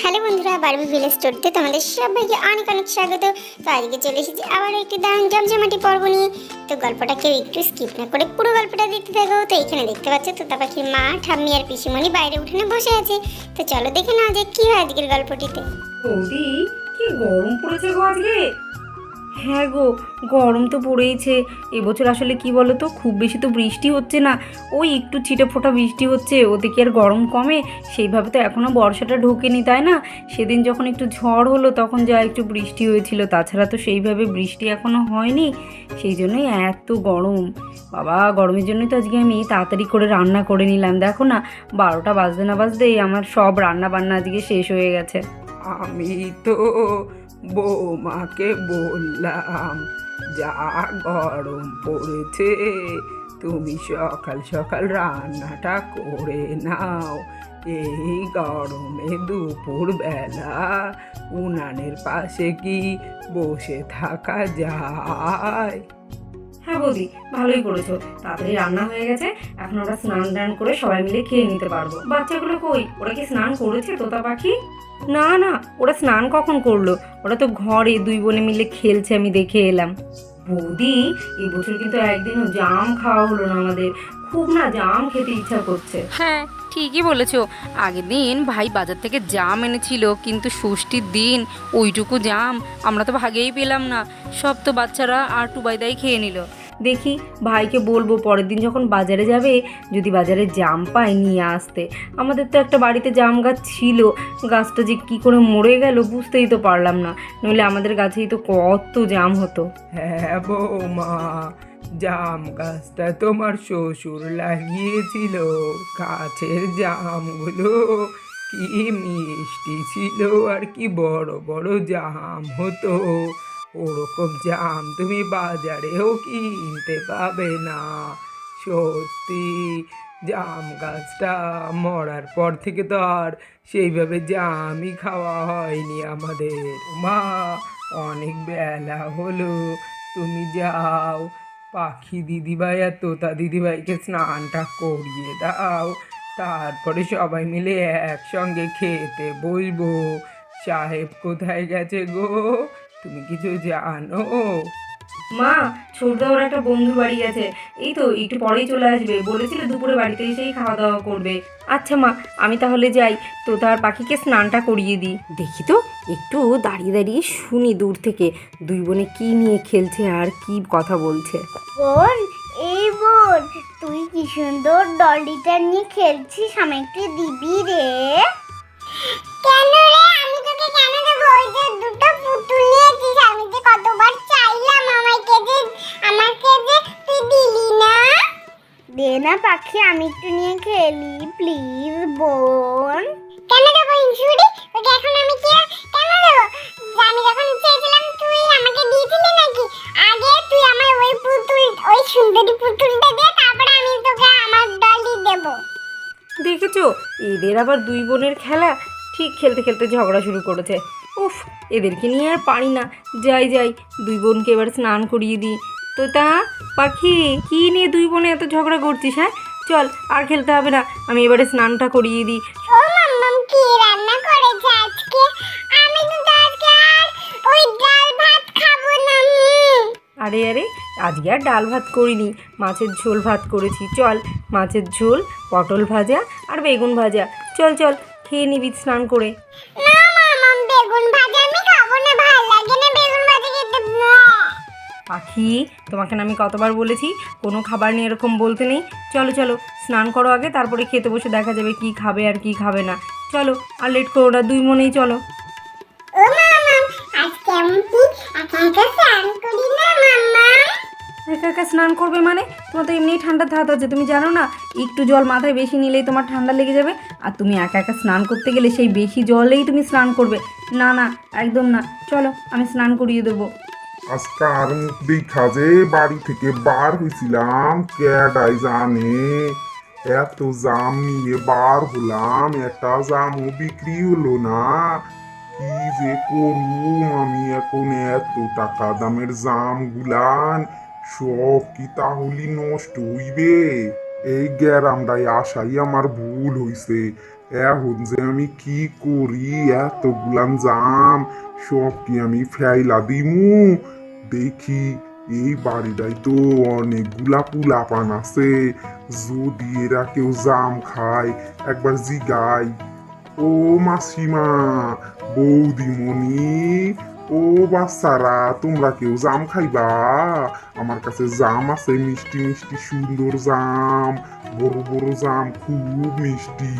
Hello বন্ধুরা, Barbie village স্টোরিতে তোমাদের সবাইকে অনেক অনেক স্বাগত। তো আজকে চলে এসেছি আবার একটি দারুণ জমজমাটি পর্ব নিয়ে। তো গল্পটা কেউ একটু স্কিপ না করে পুরো গল্পটা দেখতে থাকো। তো এখানে দেখতে পাচ্ছ তোতা পাখির মা, ঠাম্মি আর পিসিমণি বাইরে উঠানে বসে আছে। তো চলো দেখে নাও যে কি হয় আজকের গল্পটিতে। বৌদি, কি গরম পড়েছে গো আজকে। হ্যাঁ গো, গরম তো পড়েইছে। এবছর আসলে কি বলো তো, খুব বেশি তো বৃষ্টি হচ্ছে না, ওই একটু ছিটে ফোঁটা বৃষ্টি হচ্ছে, ওতে কি আর গরম কমে? সেইভাবে তো এখনও বর্ষাটা ঢোকেনি, তাই না? সেদিন যখন একটু ঝড় হলো তখন যা একটু বৃষ্টি হয়েছিল, তাছাড়া তো সেইভাবে বৃষ্টি এখনও হয়নি। সেই জন্যই এত গরম। বাবা, গরমের জন্যই তো আজকে আমি তাড়াতাড়ি করে রান্না করে নিলাম। দেখো না, 12টা বাজতে না বাজতেই আমার সব রান্না বান্না আজকে শেষ হয়ে গেছে। আমি তো বৌমাকে বললাম, যা গরম পড়েছে, তুমি সকাল সকাল রান্নাটা করে নাও। এই গরমে দুপুর বেলা উনানের পাশে কি বসে থাকা যায়? হ্যাঁ বৌদি, ভালোই করেছো, তাড়াতাড়ি রান্না হয়ে গেছে। এখন ওরা স্নান টান করে সবাই মিলে খেয়ে নিতে পারবো। বাচ্চাগুলো কই? ওরা কি স্নান করেছে তোতা পাখি? না না, ওরা স্নান কখন করলো? ওরা তো ঘরে দুই বোনে মিলে খেলছে, আমি দেখে এলাম। বৌদি, এবছর কিন্তু একদিনও জাম খাওয়া হলো না আমাদের। খুব না জাম খেতে ইচ্ছা করছে। হ্যাঁ, ঠিকই বলেছো। আগের দিন ভাই বাজার থেকে জাম এনেছিল, কিন্তু ষষ্ঠীর দিন ওইটুকু জাম আমরা তো ভাগেই পেলাম না। সব তো বাচ্চারা আর টুবাইদাই খেয়ে নিল। দেখি, ভাইকে বলবো পরের দিন যখন বাজারে যাবে, যদি বাজারে জাম পায় নিয়ে আসতে। আমাদের তো একটা বাড়িতে জাম গাছ ছিল, গাছটা যে কী করে মরে গেল বুঝতেই তো পারলাম না, নইলে আমাদের গাছেই তো কত জাম হতো। হ্যাঁ বৌমা, জাম গাছটা তোমার শ্বশুর লাগিয়েছিল। গাছের জামগুলো কি মিষ্টি ছিল, আর কি বড় বড় জাম হতো। ওরকম জাম তুমি বাজারেও কিনতে পাবে না। সত্যি, জাম গাছটা মরার পর থেকে তো আর সেইভাবে জামই খাওয়া হয়নি আমাদের। মা, অনেক বেলা হলো, তুমি যাও, পাখি দিদিভাই আর তোতা দিদিভাইকে স্নানটা করিয়ে দাও, তারপরে সবাই মিলে একসঙ্গে খেতে বসবো। সাহেব কোথায় গেছে গো, তুমি কিছু জানো? মা, ছোটদা ওর একটা বন্ধুর বাড়ি গেছে, এই তো একটু পরেই চলে আসবে, বলেছিল দুপুরে বাড়িতে এসেই খাওয়া দাওয়া করবে। আচ্ছা মা, আমি তাহলে যাই, তো তার পাখিকে স্নানটা করিয়ে দিই। দেখি তো, একটু দাঁড়িয়ে দাঁড়িয়ে শুনি দূর থেকে দুই বোনে কি নিয়ে খেলছে আর কি কথা বলছে। বোন, এই বোন, তুই কি সুন্দর ডলিটা নিয়ে খেলছিস, আমাকে দিবি রে? কেন রে, আমি তোকে কেন দেবো? ওই যে দুটো পুতুল নিয়েছিস, আমি যে কতবার চাইলাম আমাকে যে তুই দিলি না। দে না পাখি, আমি একটু নিয়ে খেলি প্লিজ বোন। কেন দেবো ইনসুরি? ওকে এখন আমি কি কেন দেবো? আমি যখন চেয়েছিলাম তুই আমাকে দিয়েছিলি নাকি? আগে তুই আমার ওই পুতুল, ওই সুন্দরী পুতুলটা দে, তারপরে আমি তোকে আমার ডলি দেবো। দেখেছো, এদের আবার দুই বোনের খেলা, ঠিক খেলতে খেলতে ঝগড়া শুরু করেছে। উফ, এদেরকে নিয়ে আর পারি না। যাই যাই, দুই বোনকে এবার স্নান করিয়ে দিই। তো তা পাখি, কি নিয়ে দুই বোনে এত ঝগড়া করছিস? হ্যাঁ চল, আর খেলতে হবে না, আমি এবারে স্নানটা করিয়ে দিই। ও মাম্মাম, কি রান্না করেছে আজকে? আমি তো আজকে আর ওই ডাল ভাত খাবো না। আরে আরে, আজকে আর ডাল ভাত করিনি, মাছের ঝোল ভাত করেছি। চল, মাছের ঝোল, পটল ভাজা আর বেগুন ভাজা। চল চল, খেয়ে নিবি স্নান করে। না মাম্মাম, বেগুন ভাজা আমি খাবো না, ভালো লাগে না বেগুন ভাজা খেতে। পাখি, তোমাকে না আমি কতবার বলেছি কোনো খাবার নিয়ে এরকম বলতে নেই। চলো চলো, স্নান করো আগে, তারপরে খেতে বসে দেখা যাবে কি খাবে আর কি খাবে না। চলো, আর লেট করো না, দুই মনেই চলো। ও মাম্মাম, আজকে আমি কি একা একা স্নান করি না মাম্মাম? একা একা স্নান করবে মানে? তোমার তো এমনিই ঠান্ডার ধাত আছে, তুমি জানো না? একটু জল মাথায় বেশি নিলেই তোমার ঠান্ডা লেগে যাবে, আর তুমি একা একা স্নান করতে গেলে সেই বেশি জলেই তুমি স্নান করবে। না না, একদম না। চলো, আমি স্নান করিয়ে দেবো। আজকে আর মুখ দেখা যে বাড়ি থেকে বার হয়েছিলাম, কেডাই জানে এত জাম নিয়ে বার হলাম, একটা জামও বিক্রি হলো না। কি যে করুম আমি এখন, এত টাকা দামের জাম গুলান সব কি তাহলে নষ্ট হইবে? এই গ্যারামটাই আসাই আমার ভুল হইছে। এখন যে আমি কি করি, এতগুলান জাম সব কি আমি ফেলা দিমু? দেখি এই বাড়িটাই তো অনেকগুলা পোলাপান আছে, যদি এরা কেউ জাম খায় একবার জিগাই। ও মাসিমা, বৌদিমণি, ও বাচ্চারা, তোমরা কেউ জাম খাইবা? আমার কাছে জাম আছে, মিষ্টি মিষ্টি সুন্দর জাম, বড় বড় জাম, খুব মিষ্টি।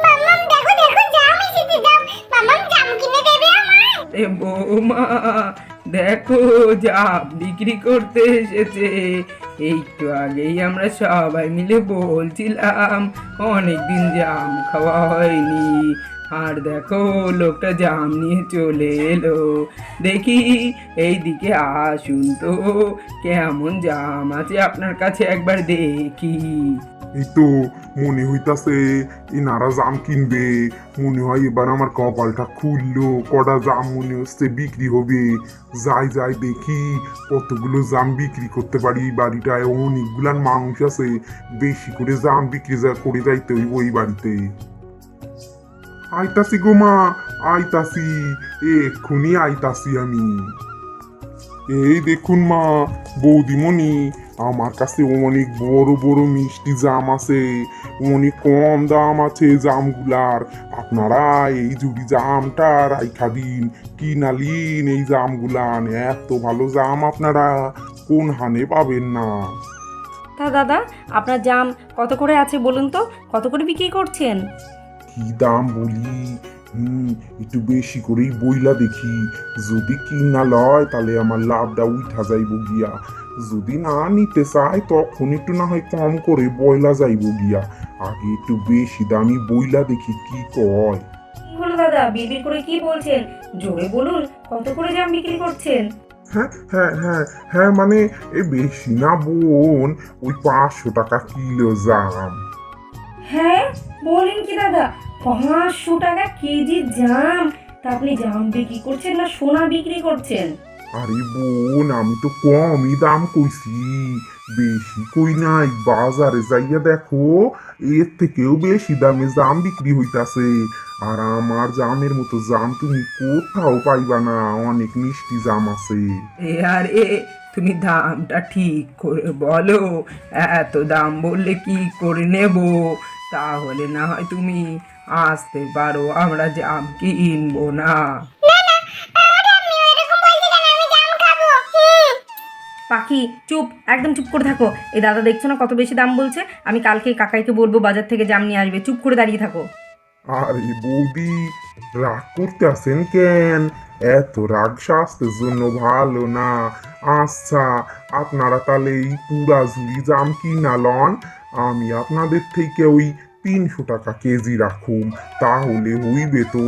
মাম্মাম দেখো দেখো জাম এসেছে, জাম মাম্মাম জাম কিনে দেবে আমায়? এ বৌমা, দেখো জাম বিক্রি করতে এসেছে। একটু আগেই আমরা সবাই মিলে বলছিলাম অনেকদিন জাম খাওয়া হয়নি, আর দেখো লোকটা জাম নিয়ে চলে এলো। দেখি এইদিকে আসুন তো, কেমন জাম আছে আপনার কাছে একবার দেখি। এই তো মনে হইতাছে এনারা জাম কিনবে, মনে হয় এবার আমার কপালটা খুললো, কটা জাম মনে হচ্ছে বিক্রি হবে। যাই যাই দেখি কতগুলো জাম বিক্রি করতে পারি, বাড়িটায় অনেকগুলান মানুষ আছে, বেশি করে জাম বিক্রি করে যাইতে হইব ওই বাড়িতে। আইতাছি গো মা, আইতাছি, এক্ষুনি আইতাছি আমি। এই দেখুন মা, বৌদিমণি, আমার কাছে অনেক বড় বড় মিষ্টি জাম আছে, অনেক কম দাম আছে জামগুলার। আপনারা এই জুড়ি জামটা রাইখা দিন, কিনালিন এই জামগুলান, এত ভালো জাম আপনারা কোন হানে পাবেন না। তা দাদা, আপনার জাম কত করে আছে বলুন তো, কত করে বিক্রি করছেন? কি দাম বলি, একটু বেশি করেই বইলা দেখি, যদি কিনা লয় তাহলে আমার লাভটা উঠা যাইব গিয়া, যদি না নিতে চায় তখন একটু না হয় কম করে বইলা যাইব গিয়া, আগে একটু বেশি দামি বইলা দেখি কি কয়। কি হলো দাদা, বিড়বিড় করে কি বলছেন? জোরে বলুন, কত করে জাম বিক্রি করছেন? হ্যাঁ হ্যাঁ হ্যাঁ হ্যাঁ, মানে এ বেশি না বোন, ওই 500 টাকা কিলো জাম। হ্যাঁ, বলেন কি দাদা, 500 টাকা কেজি জাম? তা আপনি জাম বিক্রি করছেন না সোনা বিক্রি করছেন? আরে বোন, আমি তো কমই দাম কইছি, বেশি কই নাই। বাজারে যাইয়া দেখো, এর থেকেও বেশি দামে জাম বিক্রি হইতাছে, আর আমার জামের মতো জাম তুমি কোথাও পাইবা না, অনেক মিষ্টি জাম আছে। এ আরে, তুমি দামটা ঠিক করে বলো, এত দাম বললে কি করে নেব? তাহলে না হয় তুমি আসতে পারো, আমরা জাম কিনবো না। পাখি চুপ, একদম চুপ করে থাকো। এই দাদা দেখছো না কত বেশি দাম বলছে? আমি কালকে কাকাইকে বলবো বাজার থেকে জাম নিয়ে আসবে, চুপ করে দাঁড়িয়ে থাকো। আরে বৌদি, রাগ করতে আছেন কেন? এত রাগ স্বাস্থ্যের জন্য ভালো না। আচ্ছা, আপনারা তাহলে এই পুরা ঝুড়ি জাম কিনা লন, আমি আপনাদের থেকে ওই 300 টাকা কেজি রাখুম, তাহলে হইবে তো?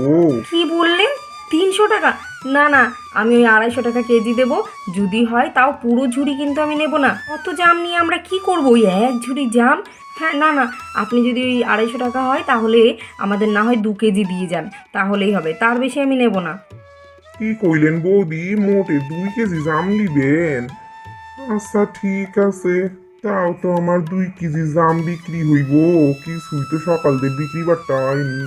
কি বললেন, 300 টাকা? না না, আমি ওই 250 টাকা কেজি দেবো, যদি হয় তাও পুরো ঝুড়ি কিন্তু আমি নেব না। অত জাম নিয়ে আমরা কি করবো, ওই এক ঝুড়ি জাম? হ্যাঁ, না না, আপনি যদি ওই 250 টাকা হয় তাহলে আমাদের না হয় 2 কেজি দিয়ে যান, তাহলেই হবে, তার বেশি আমি নেব না। কি কইলেন বৌদি, মোটে 2 কেজি জাম নিবেন? আচ্ছা ঠিক আছে, তাও তো আমার 2 কেজি জাম বিক্রি হইব, কিছুই তো সকাল দিয়ে বিক্রি বাট্টা হয়নি।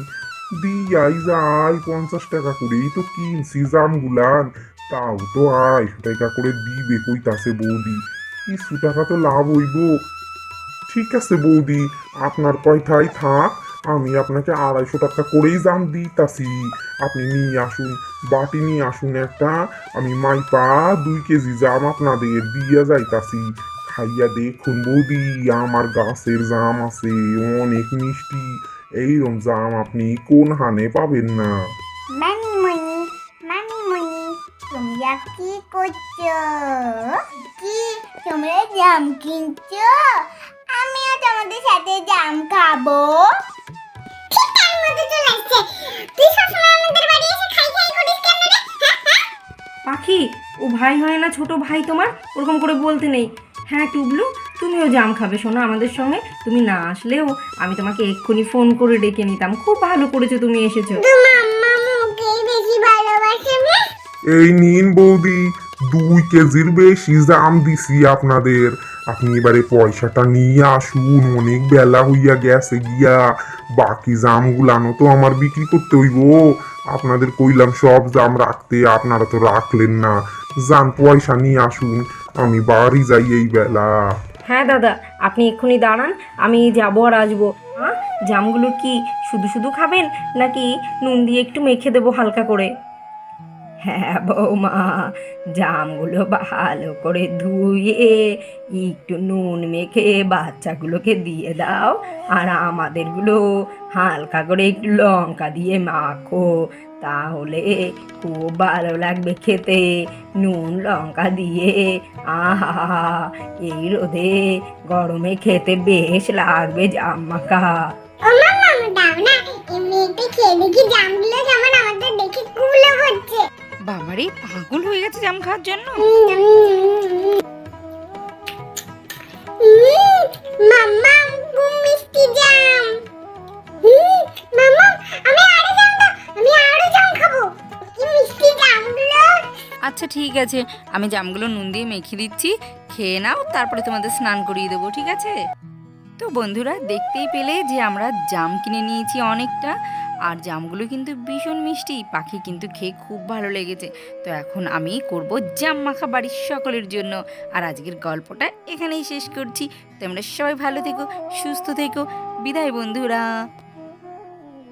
দিয়াই যাই, 50 টাকা করেই তো কিনছি জামগুলান, তাও তো 250 টাকা করে দিবে কইতাছে বৌদি, কিছু টাকা তো লাভ হইব। ঠিক আছে বৌদি, আপনার কথাই থাক, আমি আপনাকে 250 টাকা করেই জাম দিতাছি, আপনি নিয়ে আসুন, বাটি নিয়ে আসুন একটা, আমি মাইপা 2 কেজি জাম আপনাদের দিয়া যাইতাছি। খাইয়া দেখুন বৌদি, আমার গাছের জাম আছে, অনেক মিষ্টি, এইরকম জাম আপনি কোন হানে পাবেন না। মানিমণি, মানিমণি, তোমরা কি করছো? কি তোমরা জাম কিনছো? আমিও তোমাদের সাথে জাম খাবো। ঠিক টাইম মতো চলে আসছে। তুই সবসময় আমাদের বাড়ি এসে খাই খাই করিস কেন রে? পাখি, ও ভাই হয় না ছোট ভাই তোমার, ওরকম করে বলতে নেই। হ্যাঁ টুবলু, তুমিও জাম খাবে শোনো আমাদের সঙ্গে, তুমি না আসলেও আমি তোমাকে এক্ষুনি ফোন করে ডেকে নিতাম, খুব ভালো করেছো তুমি এসেছো। মাম্মা মুকেই বেশি ভালোবাসে না? এই নিন বৌদি, 2 কেজির বেশি জাম দিছি আপনাদের। আপনি এবারে পয়সাটা নিয়ে আসুন, অনেক বেলা হইয়া গেছে গিয়া। বাকি জাম গুলানো তো আমার বিক্রি করতে হইব। আপনাদের কইলাম সব জাম রাখতে, আপনারা তো রাখলেন না। যান পয়সা নিয়ে আসুন, আমি বাড়ি যাই এই বেলা। হ্যাঁ দাদা, আপনি এক্ষুনি দাঁড়ান, আমি যাবো আর আসবো। হ্যাঁ, জামগুলো কি শুধু শুধু খাবেন নাকি নুন দিয়ে একটু মেখে দেবো হালকা করে? হ্যাঁ বৌমা, জামগুলো ভালো করে ধুয়ে একটু নুন মেখে বাচ্চাগুলোকে দিয়ে দাও, আর আমাদেরগুলো হালকা করে একটু লঙ্কা দিয়ে মাখো, তাহলে খুব ভালো লাগবে খেতে। নুন লঙ্কা দিয়ে, আহা, এই রোদে গরমে খেতে বেশ লাগবে জাম মাখা। ও মামা দাও না, এমনি একটু খেয়ে দেখি জামগুলো যেমন আমাদের দেখে কুলো হচ্ছে। বাবারে, পাগল হয়ে গেছে জাম খাওয়ার জন্য। মাম্মা খুব মিষ্টি জাম। মাম্মা আমি আরো জাম দাও, আমি আরো জাম খাবো। কি মিষ্টি জামগুলো। আচ্ছা ঠিক আছে, আমি জামগুলো নুন দিয়ে মেখে দিচ্ছি, খেয়ে নাও, তারপরে তোমাদের স্নান করিয়ে দেবো, ঠিক আছে? তো বন্ধুরা, দেখতেই পেলে যে আমরা জাম কিনে নিয়েছি অনেকটা, আর জামগুলো কিন্তু ভীষণ মিষ্টি, পাখি কিন্তু খেয়ে খুব ভালো লেগেছে। তো এখন আমি করব জাম মাখা বাড়ির সকলের জন্য। আর আজকের গল্পটা এখানেই শেষ করছি। তোমরা সবাই ভালো থেকো, সুস্থ থেকো, বিদায় বন্ধুরা।